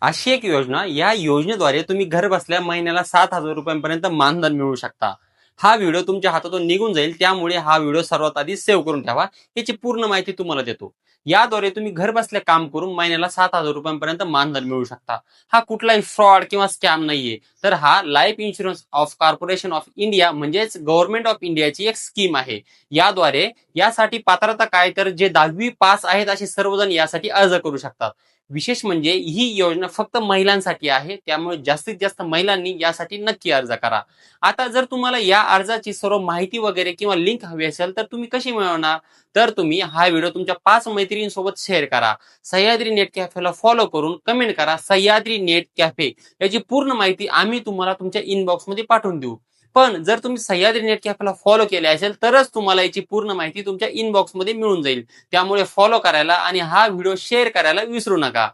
अशी एक योजना, या योजनेद्वारे तुम्ही घर बसल्या महिन्याला 7,000 रुपयांपर्यंत मानधन मिळवू शकता. हा व्हिडिओ तुमच्या हातातून निघून जाईल, त्यामुळे हा व्हिडिओ सर्वात आधी सेव्ह करून ठेवा. याची पूर्ण माहिती तुम्हाला देतो. याद्वारे तुम्ही घर बसल्या काम करून महिन्याला 7,000 रुपयांपर्यंत मानधन मिळवू शकता. हा कुठलाही फ्रॉड किंवा स्कॅम नाहीये, तर हा life insurance of corporation of India म्हणजेच गव्हर्नमेंट ऑफ इंडियाची एक स्कीम आहे. याद्वारे यासाठी पात्रता काय, तर जे 10वी पास आहेत असे सर्वजण यासाठी अर्ज करू शकतात. विशेष म्हणजे ही योजना फक्त महिलांसाठी आहे, त्यामुळे जास्तीत जास्त महिलांनी यासाठी नक्की अर्ज करा. आता जर तुम्हाला या अर्जाची सर्व माहिती वगैरे किंवा लिंक हवी असेल तर तुम्ही कशी मिळवणार? तर तुम्ही हा व्हिडिओ तुमच्या 5 मैत्रिणींसोबत शेअर करा. सह्याद्री नेट कॅफेला फॉलो करून कमेंट करा सह्याद्री नेट कॅफे. याची पूर्ण माहिती आम्ही तुम्हाला तुमच्या इनबॉक्समध्ये पाठवून देऊ. पण जर तुम्ही सह्याद्री नेट कॅफेला फॉलो केले असेल तरच तुम्हाला याची पूर्ण माहिती तुमच्या इनबॉक्समध्ये मिळून जाईल. त्यामुळे फॉलो करायला आणि हा व्हिडिओ शेअर करायला विसरू नका.